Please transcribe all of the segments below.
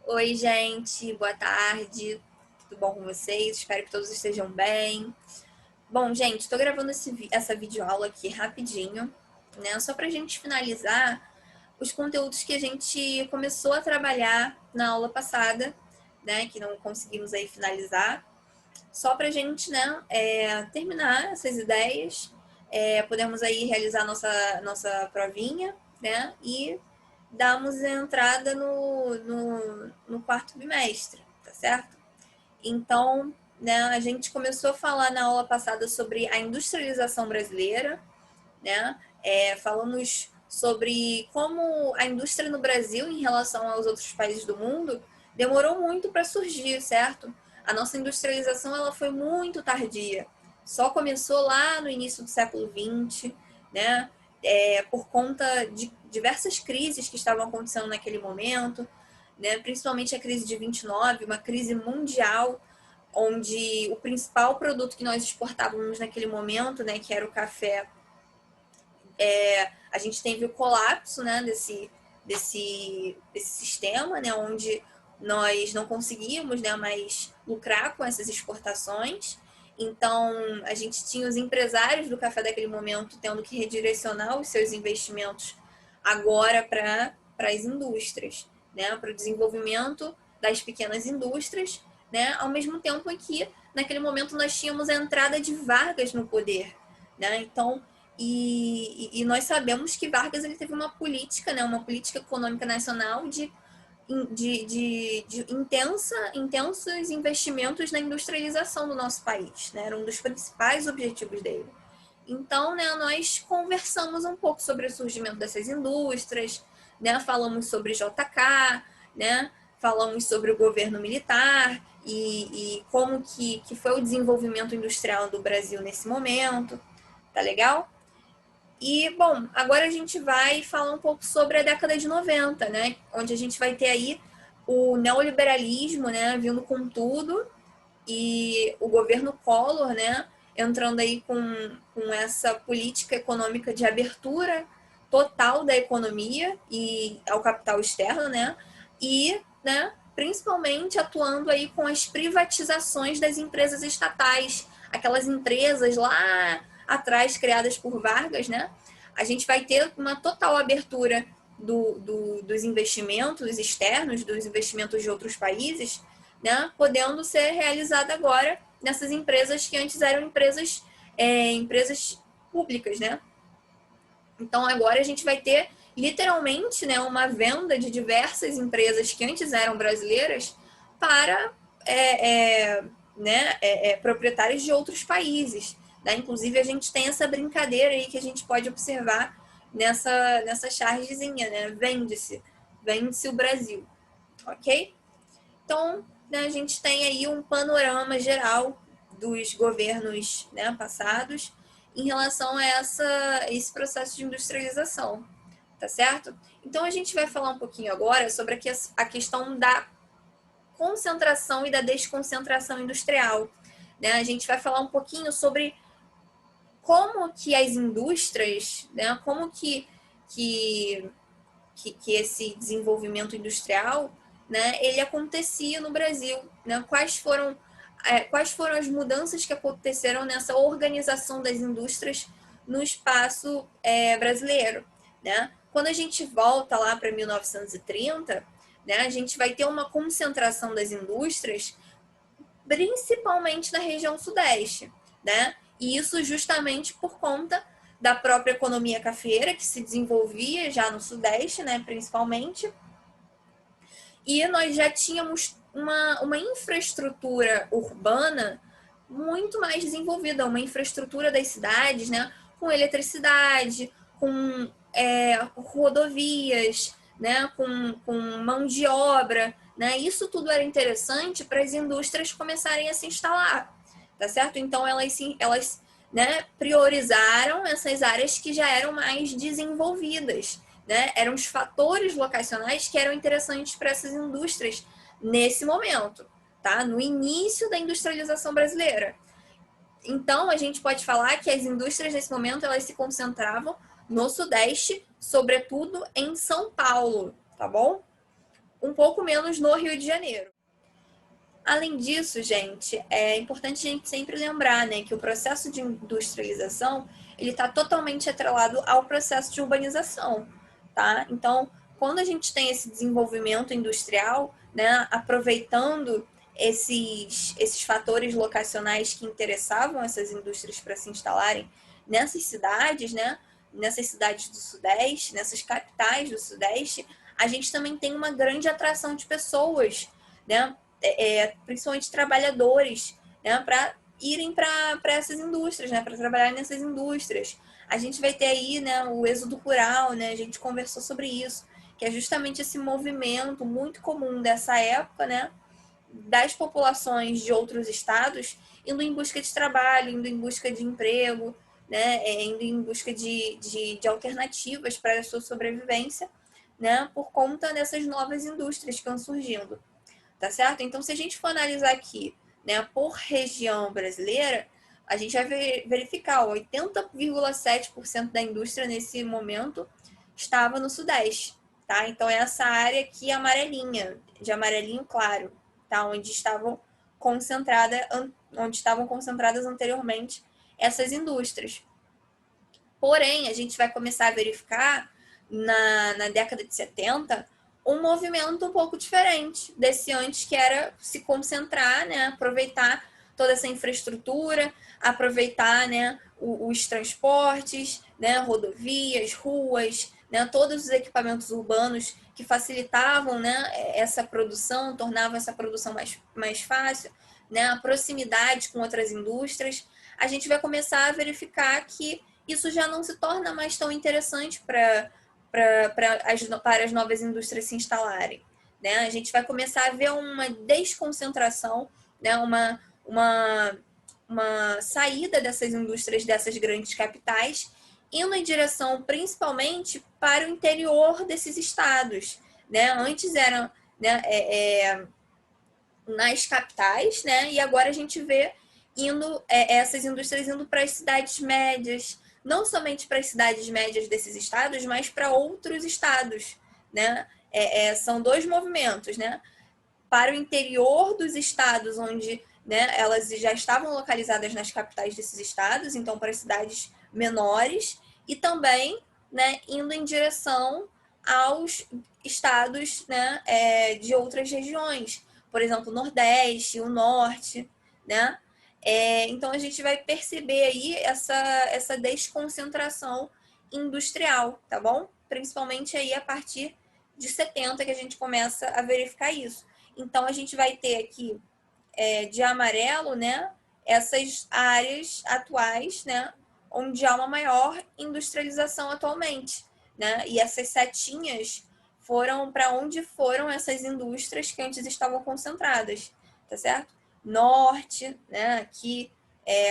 Oi, gente, boa tarde, tudo bom com vocês? Espero que todos estejam bem. Bom, gente, estou gravando essa videoaula aqui rapidinho, né? Só para a gente finalizar os conteúdos que a gente começou a trabalhar na aula passada, né? Que não conseguimos aí finalizar. Só para a gente, né, terminar essas ideias, podemos aí realizar nossa provinha, né? E darmos entrada no quarto bimestre, tá certo? Então, né, a gente começou a falar na aula passada sobre a industrialização brasileira, né? Falamos sobre como a indústria no Brasil, em relação aos outros países do mundo, demorou muito para surgir, certo? A nossa industrialização ela foi muito tardia. Só começou lá no início do século XX, né? Por conta de diversas crises que estavam acontecendo naquele momento, né? Principalmente a crise de 29, uma crise mundial, onde o principal produto que nós exportávamos naquele momento, né, que era o café, a gente teve o colapso, né, desse sistema, né, onde nós não conseguimos, né, mais lucrar com essas exportações. Então, a gente tinha os empresários do café daquele momento tendo que redirecionar os seus investimentos agora para as indústrias, né, para o desenvolvimento das pequenas indústrias, né, ao mesmo tempo em que, naquele momento, nós tínhamos a entrada de Vargas no poder. Né? Então, nós sabemos que Vargas ele teve uma política, né, uma política econômica nacional de intensos investimentos na industrialização do nosso país. Né? Era um dos principais objetivos dele. Então, né, nós conversamos um pouco sobre o surgimento dessas indústrias, né, falamos sobre JK, né, falamos sobre o governo militar e como que foi o desenvolvimento industrial do Brasil nesse momento. Tá legal? E, bom, agora a gente vai falar um pouco sobre a década de 90, né? Onde a gente vai ter aí o neoliberalismo, né? Vindo com tudo e o governo Collor, né? Entrando aí com essa política econômica de abertura total da economia e ao capital externo, né? E, né? Principalmente atuando aí com as privatizações das empresas estatais, aquelas empresas lá atrás criadas por Vargas, né? A gente vai ter uma total abertura dos investimentos externos, dos investimentos de outros países, né? Podendo ser realizada agora nessas empresas que antes eram empresas públicas, né? Então agora a gente vai ter literalmente, né, uma venda de diversas empresas que antes eram brasileiras para proprietários de outros países. Né? Inclusive a gente tem essa brincadeira aí que a gente pode observar nessa chargezinha, né? Vende-se o Brasil, ok? Então, né, a gente tem aí um panorama geral dos governos, né, passados em relação esse processo de industrialização, tá certo? Então, a gente vai falar um pouquinho agora sobre a questão da concentração e da desconcentração industrial. Né? A gente vai falar um pouquinho sobre como que as indústrias, né, como que esse desenvolvimento industrial, né, ele acontecia no Brasil, né? Quais foram as mudanças que aconteceram nessa organização das indústrias no espaço brasileiro, né? Quando a gente volta lá para 1930, né, a gente vai ter uma concentração das indústrias, principalmente na região sudeste, né? E isso justamente por conta da própria economia cafeeira, que se desenvolvia já no Sudeste, né, principalmente. E nós já tínhamos uma infraestrutura urbana muito mais desenvolvida, uma infraestrutura das cidades, né, com eletricidade, com rodovias, né, com mão de obra. Né? Isso tudo era interessante para as indústrias começarem a se instalar. Tá certo? Então, elas né, priorizaram essas áreas que já eram mais desenvolvidas. Né? Eram os fatores locacionais que eram interessantes para essas indústrias nesse momento, tá? No início da industrialização brasileira. Então, a gente pode falar que as indústrias nesse momento elas se concentravam no Sudeste, sobretudo em São Paulo, tá bom? um pouco menos no Rio de Janeiro. Além disso, gente, é importante a gente sempre lembrar, né, que o processo de industrialização ele está totalmente atrelado ao processo de urbanização, tá? Então, quando a gente tem esse desenvolvimento industrial, né, aproveitando esses fatores locacionais que interessavam essas indústrias para se instalarem nessas cidades, né, nessas cidades do Sudeste, nessas capitais do Sudeste, a gente também tem uma grande atração de pessoas, né, principalmente trabalhadores, né, para irem para essas indústrias, né, para trabalhar nessas indústrias. A gente vai ter aí, né, o êxodo rural, né, a gente conversou sobre isso, que é justamente esse movimento muito comum dessa época, né, das populações de outros estados indo em busca de trabalho, indo em busca de emprego, né, indo em busca de alternativas para a sua sobrevivência, né, por conta dessas novas indústrias que estão surgindo. Tá certo? Então, se a gente for analisar aqui, né, por região brasileira, a gente vai verificar 80,7% da indústria nesse momento estava no Sudeste, tá? Então, é essa área aqui amarelinha, de amarelinho claro, tá? Onde estavam concentradas anteriormente essas indústrias. Porém, a gente vai começar a verificar na década de 70 um movimento um pouco diferente desse antes, que era se concentrar, né, aproveitar toda essa infraestrutura, aproveitar, né, os transportes, né, rodovias, ruas, né, todos os equipamentos urbanos que facilitavam, né, essa produção, tornavam essa produção mais fácil, né, a proximidade com outras indústrias. A gente vai começar a verificar que isso já não se torna mais tão interessante para as novas indústrias se instalarem, né? A gente vai começar a ver uma desconcentração, né? Uma saída dessas indústrias, dessas grandes capitais, indo em direção principalmente para o interior desses estados, né? Antes eram, né, nas capitais, né? E agora a gente vê essas indústrias indo para as cidades médias, não somente para as cidades médias desses estados, mas para outros estados, né? São dois movimentos, né? Para o interior dos estados, onde, né, elas já estavam localizadas nas capitais desses estados, então para cidades menores, e também, né, indo em direção aos estados, né, de outras regiões, por exemplo, o Nordeste, o Norte, né? Então a gente vai perceber aí essa desconcentração industrial, tá bom? Principalmente aí a partir de 70 que a gente começa a verificar isso. Então a gente vai ter aqui de amarelo, né, essas áreas atuais, né, onde há uma maior industrialização atualmente, né? E essas setinhas foram para onde foram essas indústrias que antes estavam concentradas, tá certo? Norte, né, aqui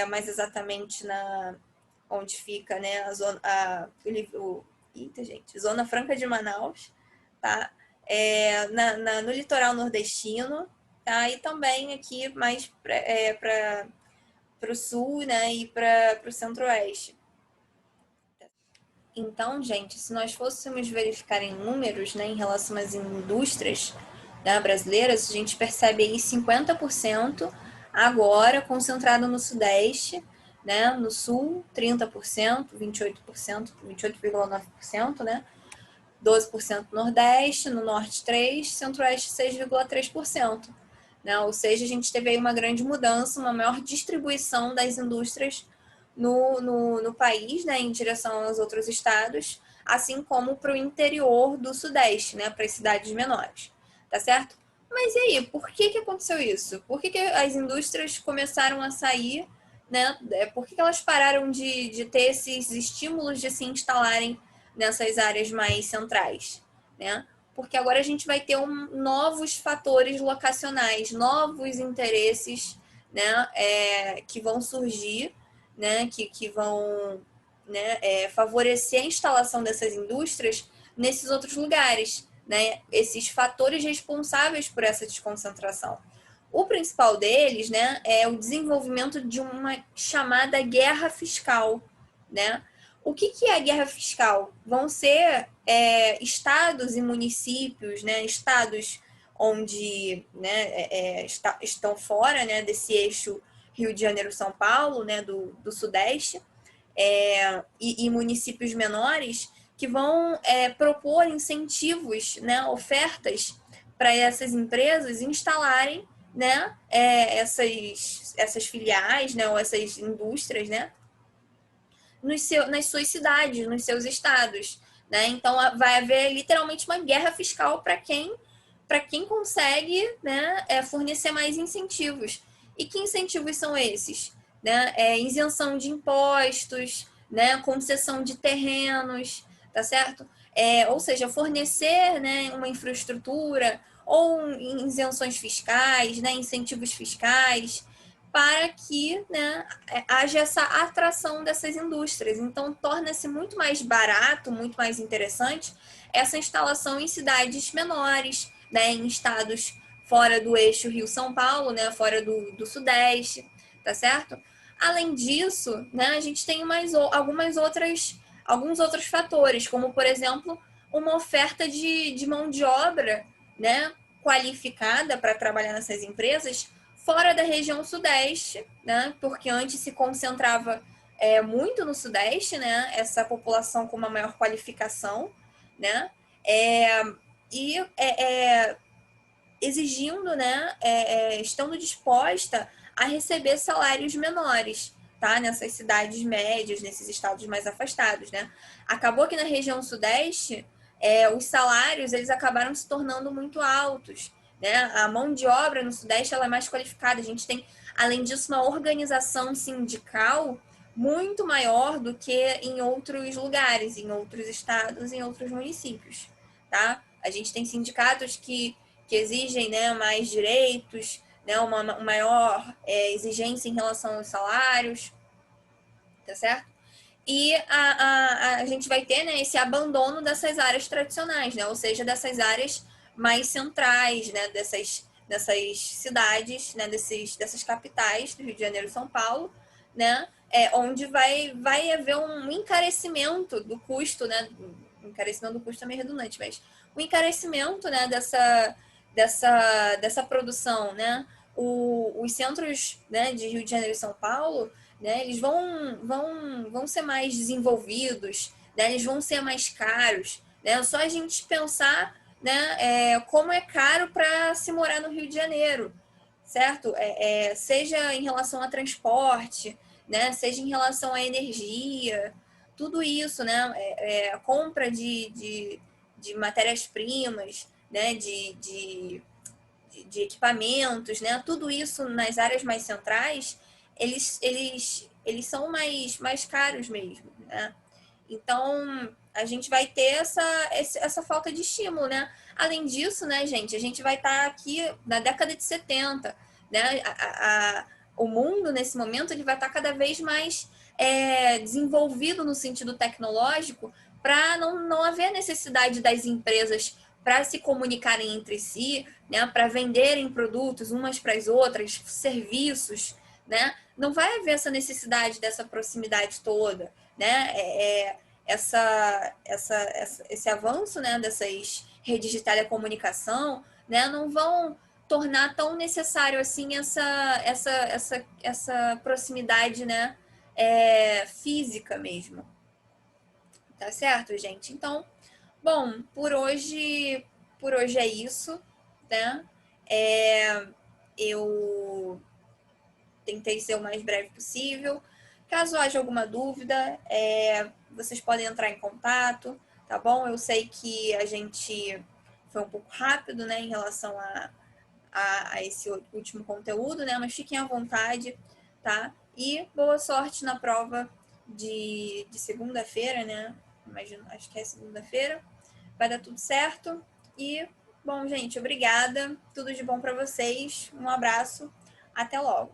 mais exatamente onde fica, né, a zona eita, gente, Zona Franca de Manaus, tá? No litoral nordestino, tá? E também aqui mais para o sul, né, e para o centro-oeste. Então, gente, se nós fôssemos verificar em números, né, em relação às indústrias, né, brasileiras, a gente percebe aí 50% agora concentrado no Sudeste, né, no Sul 30%, 28%, 28,9%, né, 12% no Nordeste, no Norte 3%, Centro-Oeste 6,3%. Né? Ou seja, a gente teve aí uma grande mudança, uma maior distribuição das indústrias no país, né, em direção aos outros estados, assim como para o interior do Sudeste, né, para as cidades menores. Tá certo? Mas e aí, por que aconteceu isso? Por que as indústrias começaram a sair, né? Por que elas pararam de ter esses estímulos de se instalarem nessas áreas mais centrais, né? Porque agora a gente vai ter novos fatores locacionais, novos interesses, né, que vão surgir, né, que vão, né, favorecer a instalação dessas indústrias nesses outros lugares, né, esses fatores responsáveis por essa desconcentração. O principal deles, né, é o desenvolvimento de uma chamada guerra fiscal, né? O que é a guerra fiscal? Vão ser estados e municípios, né, estados onde, né, estão fora, né, desse eixo Rio de Janeiro-São Paulo, né, do Sudeste, e municípios menores, que vão propor incentivos, né, ofertas para essas empresas instalarem, né, essas filiais, né, ou essas indústrias, né, nas suas cidades, nos seus estados. Né? Então, vai haver literalmente uma guerra fiscal para quem consegue, né, fornecer mais incentivos. E que incentivos são esses? Né? Isenção de impostos, né, concessão de terrenos, tá certo? Ou seja, fornecer, né, uma infraestrutura ou isenções fiscais, né, incentivos fiscais, para que, né, haja essa atração dessas indústrias. Então, torna-se muito mais barato, muito mais interessante essa instalação em cidades menores, né, em estados fora do eixo Rio-São Paulo, né, fora do Sudeste, tá certo? Além disso, né, a gente tem alguns outros fatores, como, por exemplo, uma oferta de mão de obra, né, qualificada para trabalhar nessas empresas fora da região Sudeste, né, porque antes se concentrava muito no Sudeste, né, essa população com uma maior qualificação, né, e exigindo, né, estando disposta a receber salários menores, tá, nessas cidades médias, nesses estados mais afastados, né. Acabou que na região Sudeste, os salários eles acabaram se tornando muito altos, né. A mão de obra no Sudeste ela é mais qualificada. A gente tem, além disso, uma organização sindical muito maior do que em outros lugares, em outros estados, em outros municípios, tá? A gente tem sindicatos que exigem, né, mais direitos, né, uma maior exigência em relação aos salários, tá certo? E a gente vai ter, né, esse abandono dessas áreas tradicionais, né, ou seja, dessas áreas mais centrais, né, dessas cidades, né, dessas capitais do Rio de Janeiro e São Paulo, né, onde vai haver um encarecimento do custo, né, encarecimento do custo é meio redundante, mas o encarecimento, né, dessa produção, né, os centros, né, de Rio de Janeiro e São Paulo, né, eles vão ser mais desenvolvidos, né, eles vão ser mais caros, né, só a gente pensar, né, como é caro para se morar no Rio de Janeiro, certo? Seja em relação a transporte, né, seja em relação à energia, tudo isso, né, a compra de matérias-primas, né, de equipamentos, né, tudo isso nas áreas mais centrais, eles são mais caros mesmo, né? Então, a gente vai ter essa falta de estímulo, né? Além disso, né, gente, a gente vai estar aqui na década de 70, né? O mundo, nesse momento, ele vai estar cada vez mais desenvolvido no sentido tecnológico para não haver necessidade das empresas para se comunicarem entre si, né, para venderem produtos umas para as outras, serviços, né? Não vai haver essa necessidade dessa proximidade toda, né? Esse avanço, né, dessas redes de telecomunicação, né, não vão tornar tão necessário assim essa proximidade, né, física mesmo. Tá certo, gente? Então, bom, por hoje é isso, né? Eu tentei ser o mais breve possível. Caso haja alguma dúvida, vocês podem entrar em contato, tá bom? Eu sei que a gente foi um pouco rápido, né, em relação a esse último conteúdo, né? Mas fiquem à vontade, tá? E boa sorte na prova de segunda-feira, né? Imagino, acho que é segunda-feira. Vai dar tudo certo. E, bom, gente, obrigada. Tudo de bom para vocês. Um abraço. Até logo.